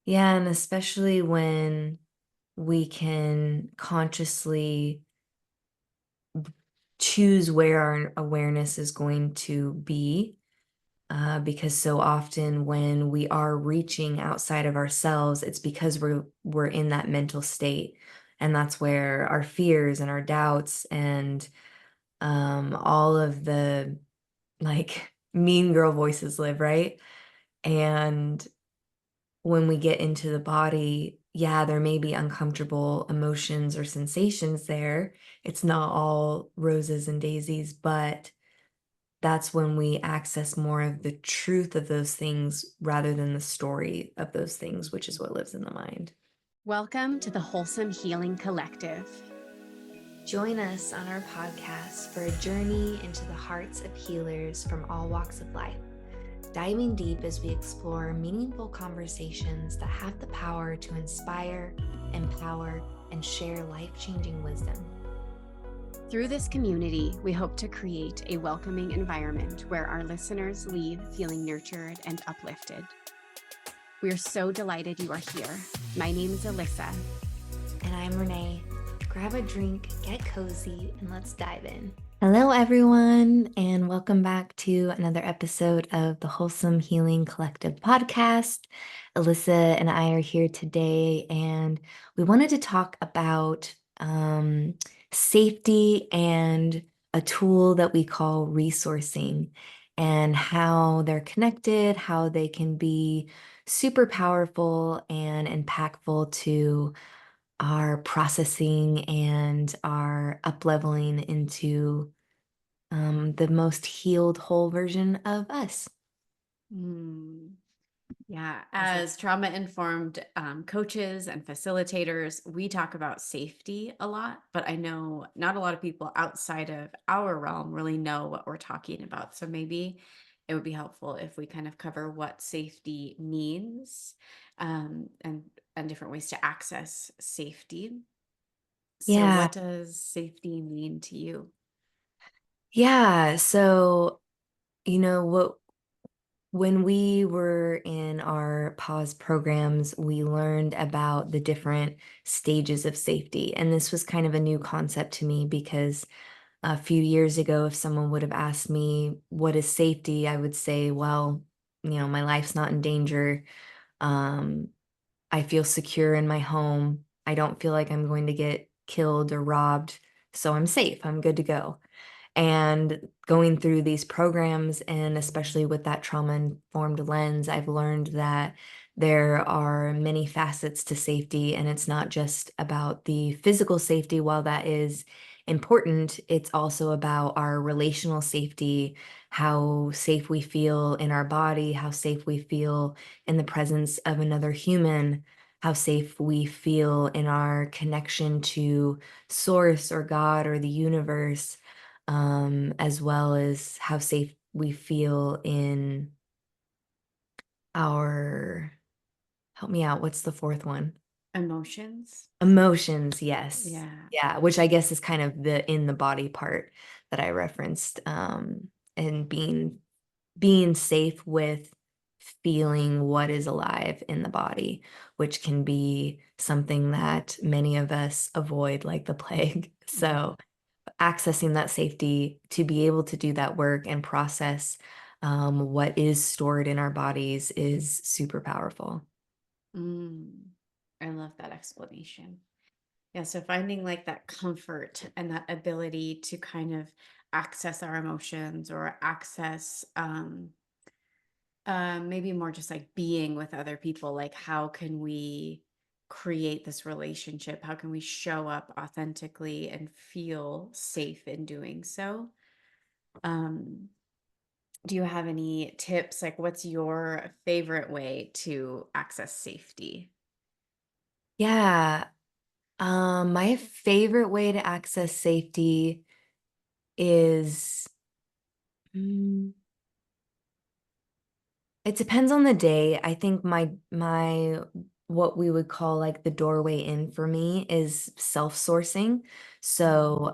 Yeah, and especially when we can consciously choose where our awareness is going to be. Because so often when we are reaching outside of ourselves, it's because we're in that mental state. And that's where our fears and our doubts and all of the like mean girl voices live, right? And when we get into the body, yeah, there may be uncomfortable emotions or sensations there. It's not all roses and daisies, but that's when we access more of the truth of those things rather than the story of those things, which is what lives in the mind. Welcome to the Wholesome Healing Collective. Join us on our podcast for a journey into the hearts of healers from all walks of life, diving deep as we explore meaningful conversations that have the power to inspire, empower, and share life-changing wisdom. Through this community, we hope to create a welcoming environment where our listeners leave feeling nurtured and uplifted. We're so delighted you are here. My name is Alyssa. And I'm Renee. Grab a drink, get cozy, and let's dive in. Hello, everyone, and welcome back to another episode of the Wholesome Healing Collective podcast. Alyssa and I are here today, and we wanted to talk about safety and a tool that we call resourcing and how they're connected, how they can be super powerful and impactful to our processing and our up-leveling into the most healed whole version of us. Yeah, as trauma-informed coaches and facilitators, we talk about safety a lot, but I know not a lot of people outside of our realm really know what we're talking about. So maybe it would be helpful if we kind of cover what safety means, and different ways to access safety. So Yeah. what does safety mean to you? Yeah. So, what when we were in our pause programs, we learned about the different stages of safety. And this was kind of a new concept to me because a few years ago, if someone would have asked me, what is safety? I would say, well, my life's not in danger. Um, I feel secure in my home. I don't feel like I'm going to get killed or robbed. So I'm safe. I'm good to go. And going through these programs, and especially with that trauma-informed lens, I've learned that there are many facets to safety, and it's not just about the physical safety. While that is important, it's also about our relational safety, how safe we feel in our body, how safe we feel in the presence of another human, how safe we feel in our connection to source or God or the universe, as well as how safe we feel in our, help me out, what's the fourth one? Emotions? Emotions, yes. Yeah. Yeah, which I guess is kind of the in the body part that I referenced, and being safe with feeling what is alive in the body, which can be something that many of us avoid like the plague. So accessing that safety to be able to do that work and process what is stored in our bodies is super powerful. Mm, I love that explanation. Yeah, so finding like that comfort and that ability to kind of access our emotions or access maybe more just like being with other people, like how can we create this relationship? How can we show up authentically and feel safe in doing so? Um, do you have any tips? Like what's your favorite way to access safety? Yeah. My favorite way to access safety is, mm, it depends on the day. I think my what we would call like the doorway in for me is self-sourcing. So,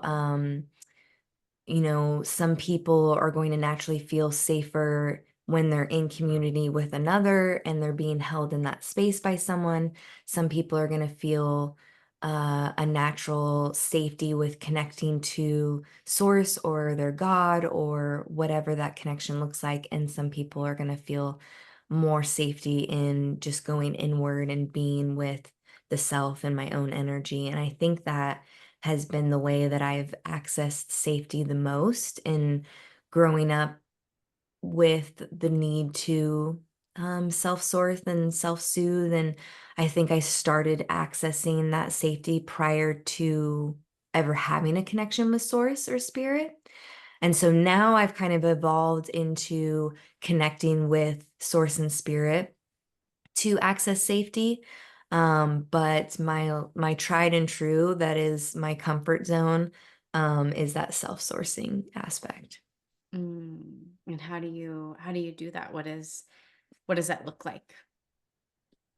some people are going to naturally feel safer when they're in community with another and they're being held in that space by someone. Some people are going to feel a natural safety with connecting to source or their God or whatever that connection looks like. And some people are going to feel more safety in just going inward and being with the self and my own energy. And I think that has been the way that I've accessed safety the most in growing up with the need to self-source and self-soothe. And I think I started accessing that safety prior to ever having a connection with source or spirit. And so now I've kind of evolved into connecting with source and spirit to access safety. But my tried and true, that is my comfort zone, is that self-sourcing aspect. And how do you do that? What does that look like?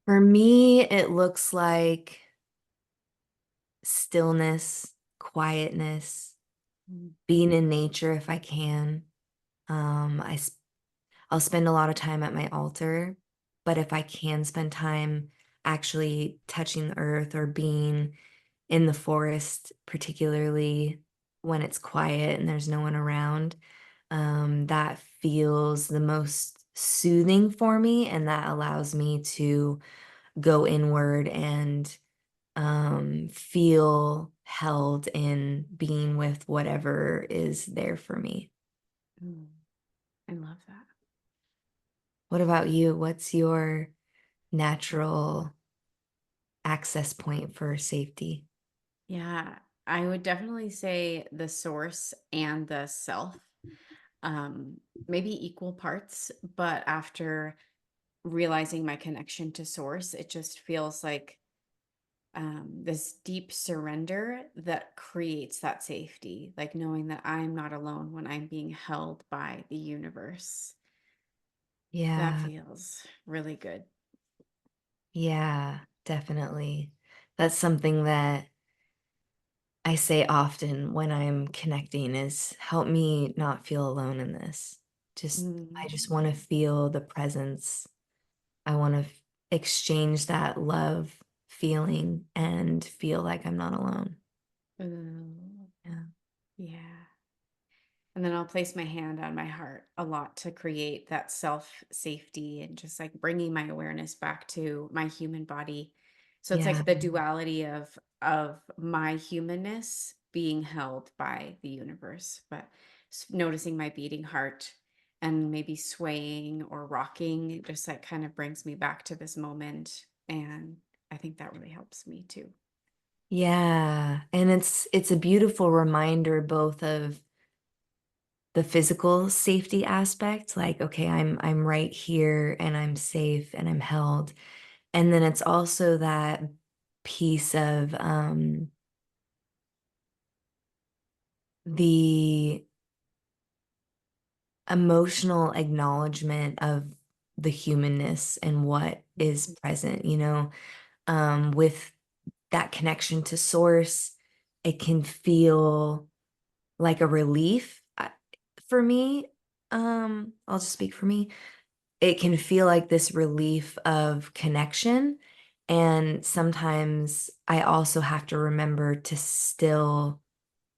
For me, it looks like stillness, quietness, Mm. being in nature if I can. Um, I s- I'll spend a lot of time at my altar, but if I can spend time actually touching the earth or being in the forest, particularly when it's quiet and there's no one around, that feels the most soothing for me, and that allows me to go inward and feel held in being with whatever is there for me. Mm. I love that. What about you? What's your natural access point for safety? Yeah, I would definitely say the source and the self, um, maybe equal parts, but after realizing my connection to source, it just feels like this deep surrender that creates that safety, like knowing that I'm not alone when I'm being held by the universe. That Yeah, feels really good. yeah, definitely. That's something that I say often when I'm connecting is help me not feel alone in this. I just want to Mm. feel the presence. I want to exchange that love feeling and feel like I'm not alone. Ooh, Yeah. yeah. And then I'll place my hand on my heart a lot to create that self safety and just like bringing my awareness back to my human body. So it's Yeah. like the duality of my humanness being held by the universe, but noticing my beating heart and maybe swaying or rocking just like kind of brings me back to this moment, and I think that really helps me too. Yeah. And it's a beautiful reminder both of the physical safety aspect, like, okay, I'm right here and I'm safe and I'm held. And then it's also that piece of the emotional acknowledgement of the humanness and what is present, with that connection to source, it can feel like a relief. For me, I'll just speak for me. It can feel like this relief of connection. And sometimes I also have to remember to still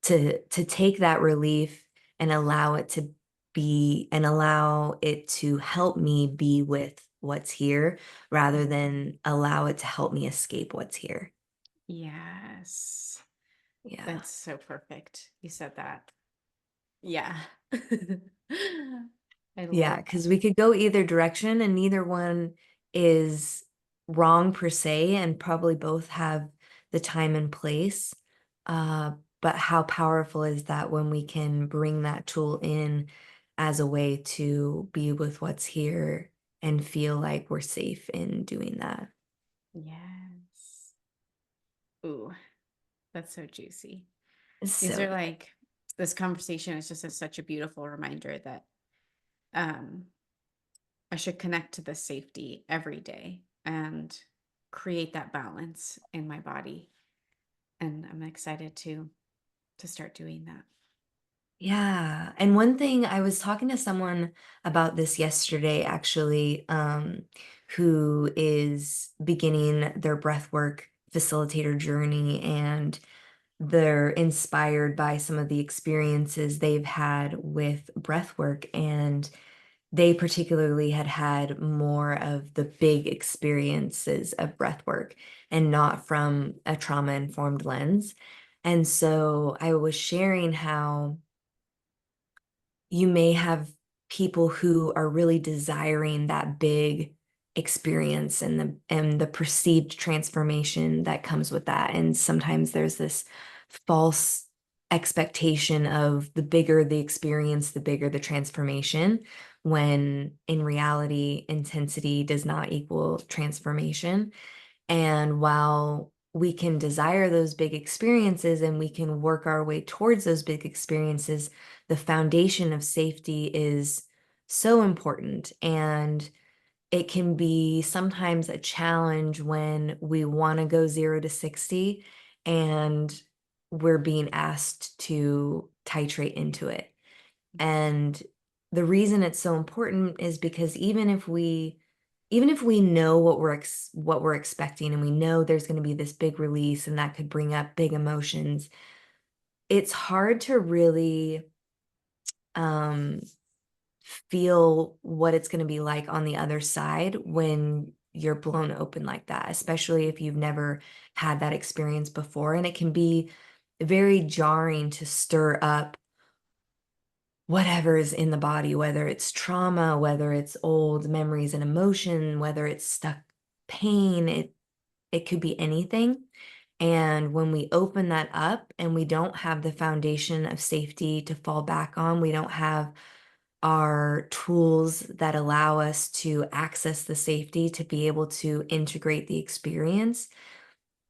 to take that relief and allow it to be and allow it to help me be with what's here rather Mhm. than allow it to help me escape what's here. Yes. Yeah. That's so perfect. You said that. Yeah. I Yeah, love that. because we could go either direction and neither one is wrong per se, and probably both have the time and place. Uh, but how powerful is that when we can bring that tool in as a way to be with what's here and feel like we're safe in doing that? Yes. Ooh, that's so juicy. It's These so are good. like, this conversation is just such a beautiful reminder that um I should connect to the safety every day and create that balance in my body. And I'm excited to start doing that. Yeah. And one thing I was talking to someone about this yesterday, actually, who is beginning their breathwork facilitator journey, and they're inspired by some of the experiences they've had with breathwork. And they particularly had had more of the big experiences of breathwork and not from a trauma-informed lens. And so I was sharing how you may have people who are really desiring that big experience and the perceived transformation that comes with that. And sometimes there's this false expectation of the bigger the experience, the bigger the transformation, when in reality, intensity does not equal transformation. And while we can desire those big experiences and we can work our way towards those big experiences, the foundation of safety is so important. And it can be sometimes a challenge when we want to go 0 to 60 and we're being asked to titrate into it. And the reason it's so important is because even if we know what we're expecting, and we know there's going to be this big release and that could bring up big emotions, it's hard to really um feel what it's going to be like on the other side when you're blown open like that, especially if you've never had that experience before. And it can be very jarring to stir up whatever is in the body, whether it's trauma, whether it's old memories and emotion, whether it's stuck pain, it could be anything. And when we open that up and we don't have the foundation of safety to fall back on, we don't have our tools that allow us to access the safety to be able to integrate the experience,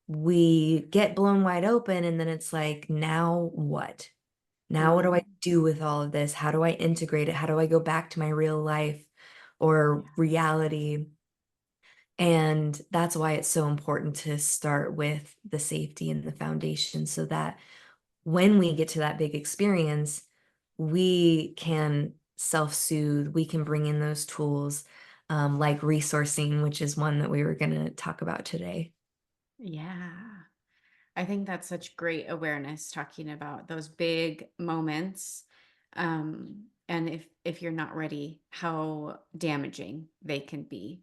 we get blown wide open. And then it's like, now what? Now, what do I Mm, do with all of this? How do I integrate it? How do I go back to my real life or yeah. reality? And that's why it's so important to start with the safety and the foundation, so that when we get to that big experience, we can self-soothe, we can bring in those tools, like resourcing, which is one that we were going to talk about today. Yeah. I think that's such great awareness talking about those big moments. And if you're not ready, how damaging they can be.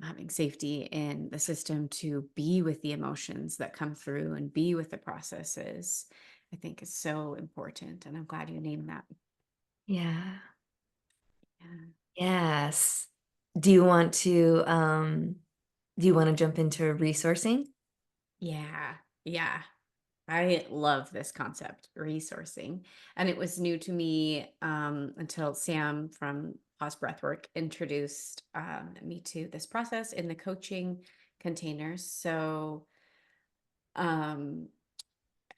Having safety in the system to be with the emotions that come through and be with the processes, I think is so important. And I'm glad you named that. Yeah. Yeah. Yes. Do you want to jump into resourcing? Yeah. Yeah. I love this concept, resourcing. And it was new to me until Sam from Pause Breathwork introduced me to this process in the coaching containers. So, um,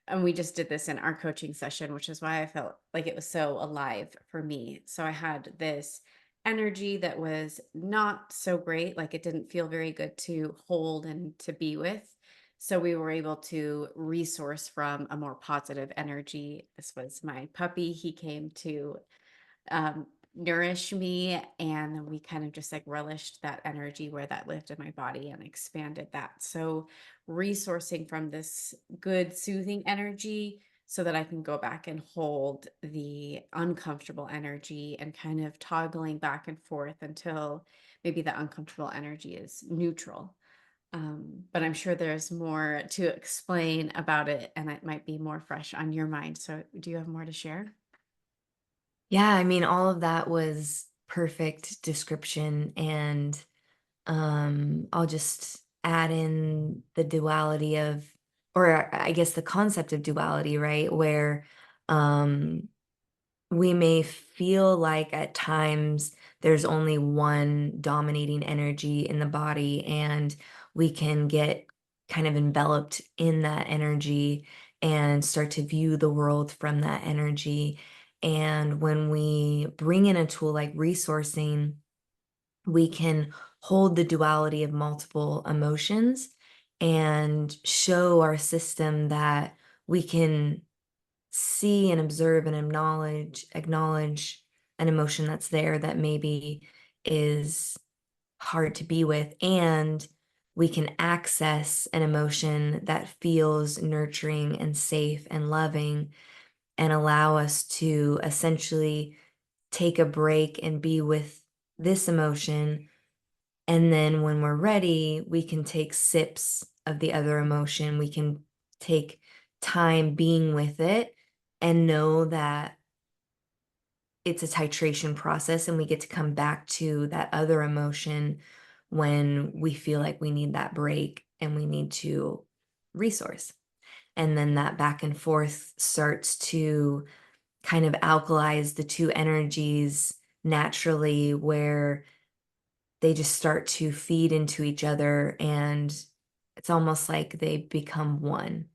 and we just did this in our coaching session, which is why I felt like it was so alive for me. So I had this energy that was not so great, like it didn't feel very good to hold and to be with. So we were able to resource from a more positive energy. This was my puppy. He came to nourish me. And we kind of just like relished that energy where that lived in my body and expanded that. So, resourcing from this good, soothing energy so that I can go back and hold the uncomfortable energy and kind of toggling back and forth until maybe the uncomfortable energy is neutral. But I'm sure there's more to explain about it and it might be more fresh on your mind. So, do you have more to share? Yeah, I mean, all of that was perfect description. And I'll just add in the duality of, or I guess the concept of duality, right? Where um, we may feel like at times there's only one dominating energy in the body, and we can get kind of enveloped in that energy and start to view the world from that energy. And when we bring in a tool like resourcing, we can hold the duality of multiple emotions and show our system that we can see and observe and acknowledge an emotion that's there that maybe is hard to be with, and we can access an emotion that feels nurturing and safe and loving and allow us to essentially take a break and be with this emotion. And then when we're ready, we can take sips of the other emotion. We can take time being with it and know that it's a titration process and we get to come back to that other emotion when we feel like we need that break and we need to resource. And then that back and forth starts to kind of alkalize the two energies naturally, where they just start to feed into each other and it's almost like they become one.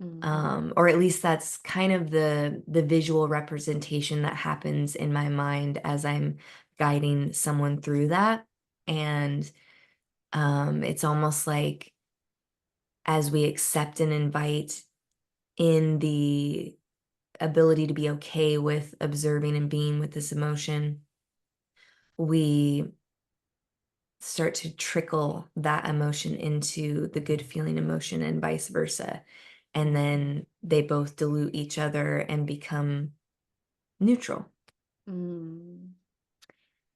Mhm. Or at least that's kind of the visual representation that happens in my mind as I'm guiding someone through that. And it's almost like as we accept and invite in the ability to be okay with observing and being with this emotion, we start to trickle that emotion into the good feeling emotion and vice versa. And then they both dilute each other and become neutral. Mm.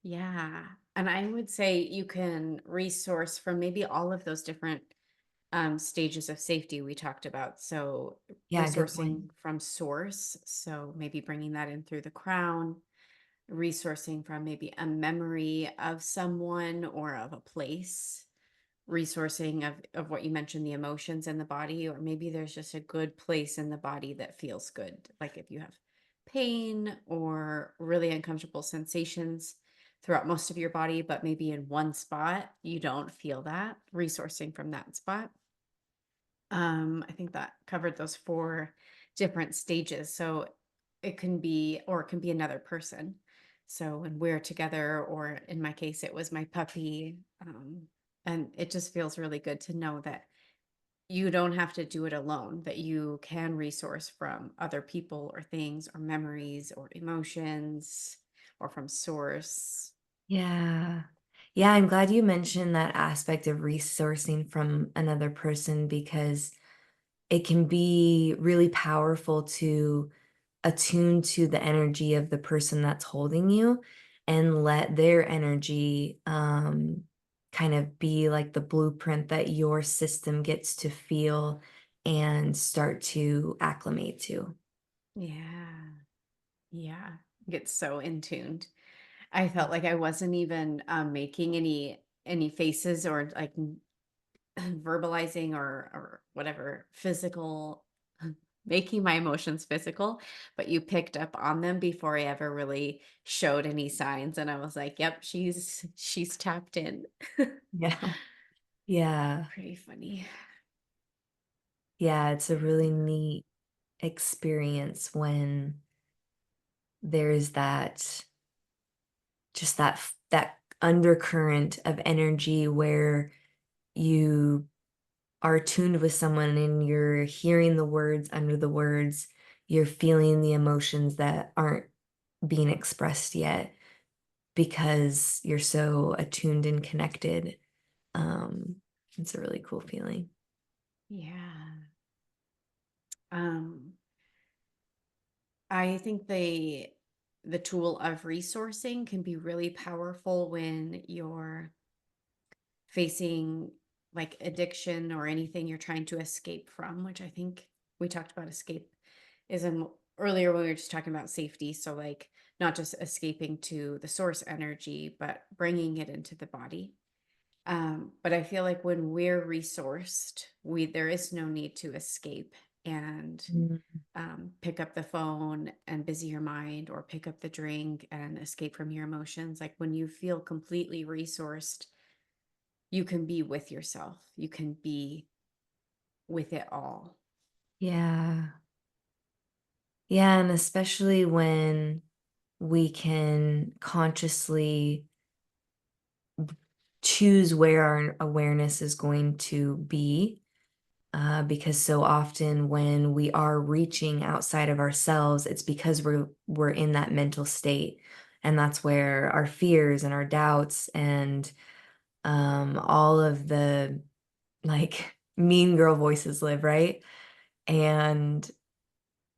Yeah. And I would say you can resource from maybe all of those different stages of safety we talked about. So, Yeah, good point. resourcing from source. So, maybe bringing that in through the crown, resourcing from maybe a memory of someone or of a place, resourcing of what you mentioned, the emotions in the body, or maybe there's just a good place in the body that feels good, like if you have pain or really uncomfortable sensations throughout most of your body, but maybe in one spot you don't feel that, resourcing from that spot. I think that covered those four different stages. So it can be, or it can be another person. So when we're together, or in my case, it was my puppy. And it just feels really good to know that you don't have to do it alone, that you can resource from other people or things or memories or emotions or from source. Yeah. Yeah, I'm glad you mentioned that aspect of resourcing from another person because it can be really powerful to attune to the energy of the person that's holding you and let their energy kind of be like the blueprint that your system gets to feel and start to acclimate to. Yeah. Yeah. Get so in tuned. I felt like I wasn't even making any faces or like verbalizing or whatever physical, making my emotions physical, but you picked up on them before I ever really showed any signs, and I was like, "Yep, she's tapped in." Yeah. Yeah. Pretty funny. Yeah, it's a really neat experience when there's that just that undercurrent of energy where you are tuned with someone and you're hearing the words under the words, you're feeling the emotions that aren't being expressed yet because you're so attuned and connected. Um, it's a really cool feeling. Yeah. Um, I think the tool of resourcing can be really powerful when you're facing like addiction or anything you're trying to escape from, which I think we talked about escape is in earlier when we were just talking about safety. So like not just escaping to the source energy, but bringing it into the body. But I feel like when we're resourced, we there is no need to escape and Mm. pick up the phone and busy your mind, or pick up the drink and escape from your emotions. Like when you feel completely resourced, you can be with yourself. You can be with it all. Yeah. Yeah, and especially when we can consciously choose where our awareness is going to be. because so often when we are reaching outside of ourselves, it's because we're in that mental state, and that's where our fears and our doubts and all of the like mean girl voices live, right? And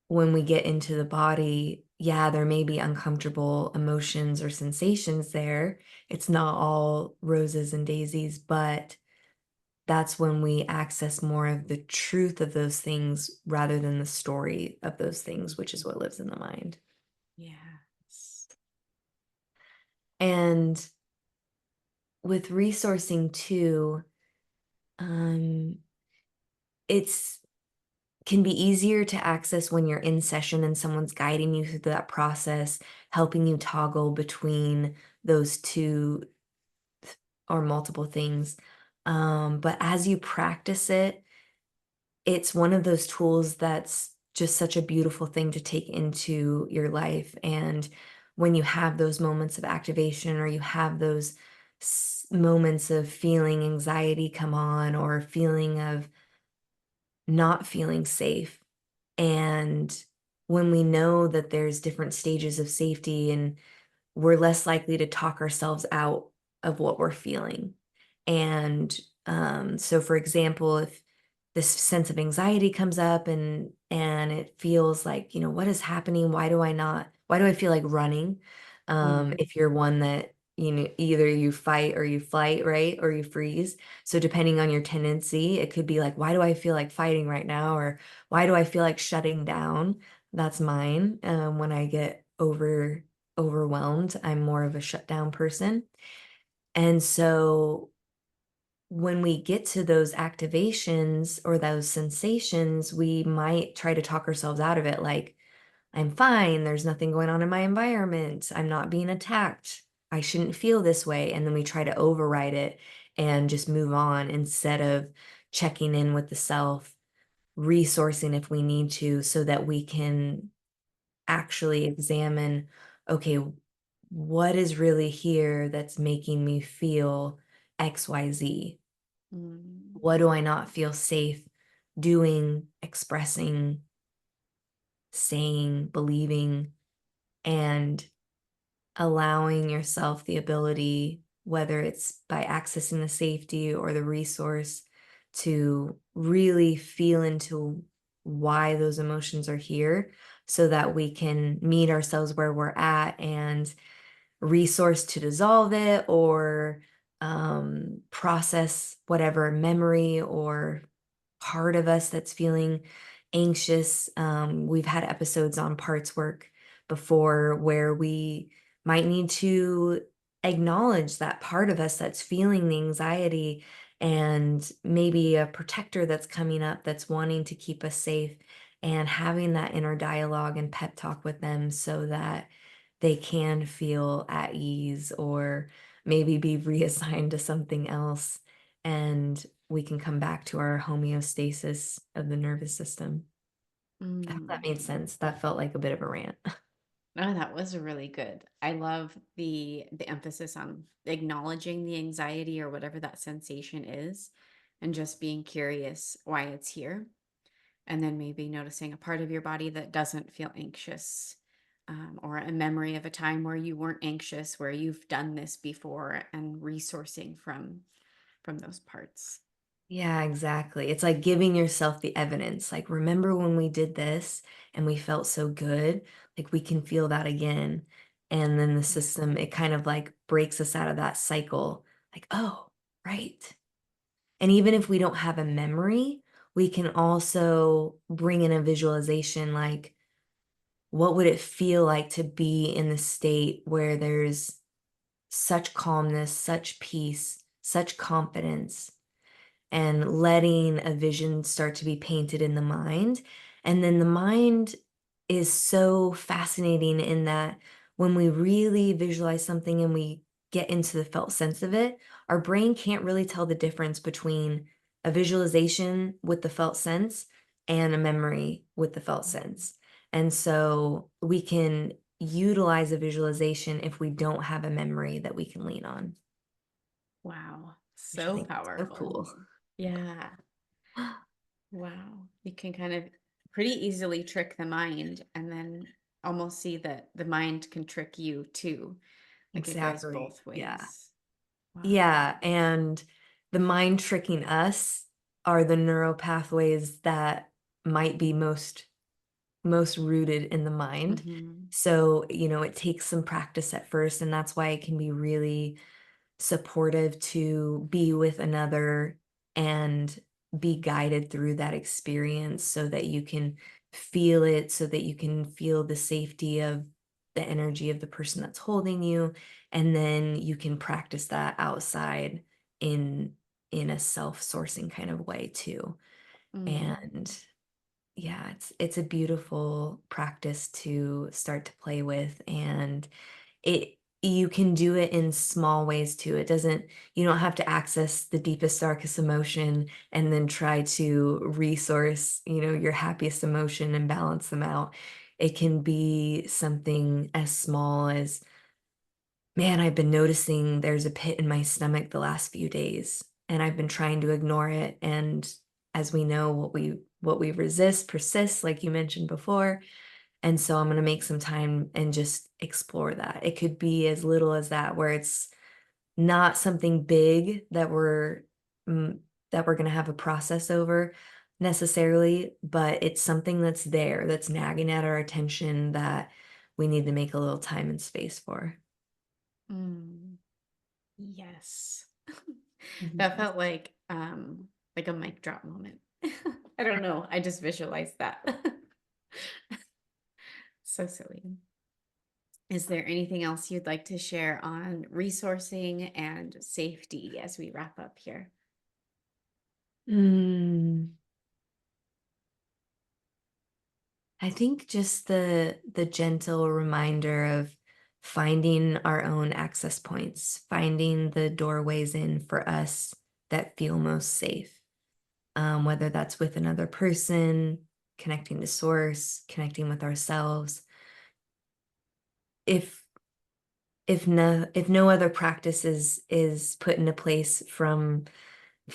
when we get into the body, yeah, there may be uncomfortable emotions or sensations there. It's not all roses and daisies, but that's when we access more of the truth of those things rather than the story of those things, which is what Mhm. lives in the mind. Yes. And with resourcing too, um, it's can be easier to access when you're in session and someone's guiding you through that process, helping you toggle between those two or multiple things. But as you practice it, it's one of those tools that's just such a beautiful thing to take into your life. And when you have those moments of activation or you have those moments of feeling anxiety come on or feeling of not feeling safe, and when we know that there's different stages of safety and we're less likely to talk ourselves out of what we're feeling. And so, for example, if this sense of anxiety comes up and it feels like, what is happening? Why do I feel like running? Mhm. If you're one that, either you fight or you flight, right? Or you freeze. So depending on your tendency, it could be like, why do I feel like fighting right now? Or why do I feel like shutting down? That's mine. When I get overwhelmed, I'm more of a shutdown person. And so when we get to those activations or those sensations, we might try to talk ourselves out of it. Like, I'm fine. There's nothing going on in my environment. I'm not being attacked. I shouldn't feel this way. And then we try to override it and just move on instead of checking in with the self, resourcing if we need to, so that we can actually examine, okay, what is really here that's making me feel XYZ? Mm. What do I not feel safe doing, expressing, saying, believing, and allowing yourself the ability, whether it's by accessing the safety or the resource, to really feel into why those emotions are here so that we can meet ourselves where we're at and resource to dissolve it or process whatever memory or part of us that's feeling anxious. We've had episodes on parts work before where we might need to acknowledge that part of us that's feeling the anxiety and maybe a protector that's coming up that's wanting to keep us safe and having that inner dialogue and pep talk with them so that they can feel at ease or maybe be reassigned to something else and we can come back to our homeostasis of the nervous system. I hope that Mm. made sense. That felt like a bit of a rant. Oh, that was really good. I love the emphasis on acknowledging the anxiety or whatever that sensation is and just being curious why it's here. And then maybe noticing a part of your body that doesn't feel anxious, or a memory of a time where you weren't anxious, where you've done this before, and resourcing from those parts. Yeah, exactly. It's like giving yourself the evidence. Like, remember when we did this and we felt so good? Like, we can feel that again. And then the Yeah. system, it kind of like breaks us out of that cycle. Like, oh, right. And even if we don't have a memory, we can also bring in a visualization like, what would it feel like to be in the state where there's such calmness, such peace, such confidence, and letting a vision start to be painted in the mind. And then the mind is so fascinating in that when we really visualize something and we get into the felt sense of it, our brain can't really tell the difference between a visualization with the felt sense and a memory with the felt sense. And so we can utilize a visualization if we don't have a memory that we can lean on, Wow. which I So think is so powerful. cool. Yeah. Wow. You can kind of pretty easily trick the mind and then almost see that the mind can trick you too. Like it goes Exactly. both Yeah. ways. Wow. Yeah. And the mind tricking us are the neural pathways that might be most rooted in the mind. Hmm. So, it takes some practice at first, and that's why it can be really supportive to be with another and be guided through that experience so that you can feel it, so that you can feel the safety of the energy of the person that's holding you, and then you can practice that outside in a self-sourcing kind of way too. Mm. And yeah, it's a beautiful practice to start to play with, and it you can do it in small ways too. It doesn't You don't have to access the deepest, darkest emotion and then try to resource, your happiest emotion and balance them out. It can be something as small as, man, I've been noticing there's a pit in my stomach the last few days, and I've been trying to ignore it. And as we know, what we resist persists, like you mentioned before. And so I'm gonna make some time and just explore that. It could be as little as that, where it's not something big mm, that we're gonna have a process over necessarily, but it's something that's there, that's nagging at our attention that we need to make a little time and space for. Mm. Yes. That Yes. felt like a mic drop moment. I don't know. I just visualized that. So silly. Is there anything else you'd like to share on resourcing and safety as we wrap up here? Mm, I think just the gentle reminder of finding our own access points, finding the doorways in for us that feel most safe. Whether that's with another person, connecting to source, connecting with ourselves. If if no other practice is put into place from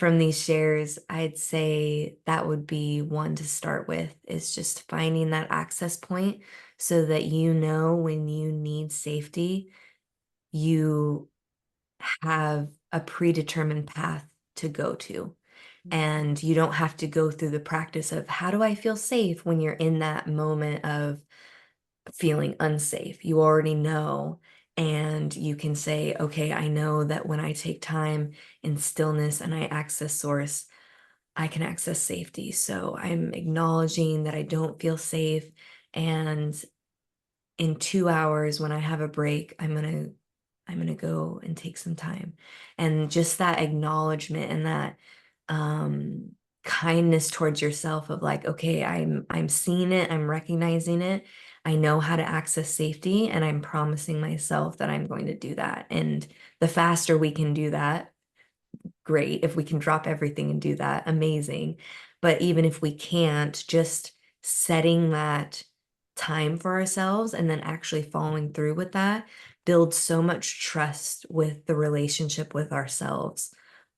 these shares, I'd say that would be one to start with, is just finding that access point so that when you need safety, you have a predetermined path to go to. Mhm. And you don't have to go through the practice of how do I feel safe when you're in that moment of feeling unsafe. You already know, and you can say, okay, I know that when I take time in stillness and I access source, I can access safety. So I'm acknowledging that I don't feel safe. And in 2 hours when I have a break, I'm gonna go and take some time. And just that acknowledgement and that um kindness towards yourself of like, okay, I'm seeing it, I'm recognizing it. I know how to access safety, and I'm promising myself that I'm going to do that. And the faster we can do that, great. If we can drop everything and do that, amazing. But even if we can't, just setting that time for ourselves and then actually following through with that builds so much trust with the relationship with ourselves.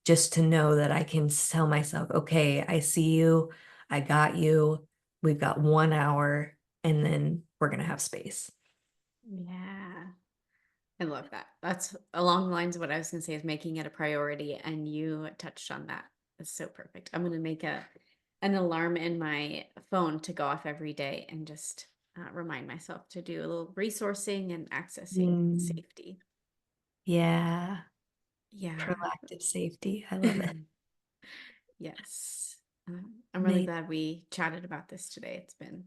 Just to know that I can tell myself, okay, I see you, I got you, we've got 1 hour, and then we're going to have space. Yeah. I love that. That's along the lines of what I was going to say is making it a priority, and you touched on that. It's so perfect. I'm going to make a an alarm in my phone to go off every day and just remind myself to do a little resourcing and accessing Mm, safety. yeah, Yeah. proactive safety. I love it. Yes. I'm really Nice. glad we chatted about this today. It's been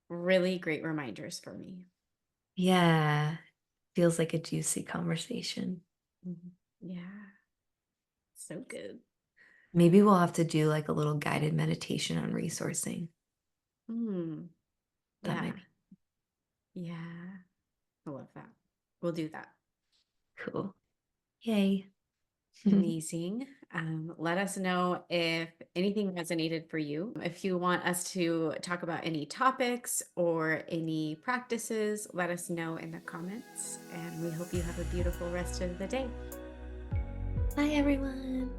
really great reminders for me. Yeah, feels like a juicy conversation. Mhm. Yeah. So good. Maybe we'll have to do like a little guided meditation on resourcing. Mm, That might yeah. be Yeah. I love that. We'll do that. cool. Yay. Amazing. Let us know if anything resonated for you. If you want us to talk about any topics or any practices, let us know in the comments. And we hope you have a beautiful rest of the day. Bye, everyone.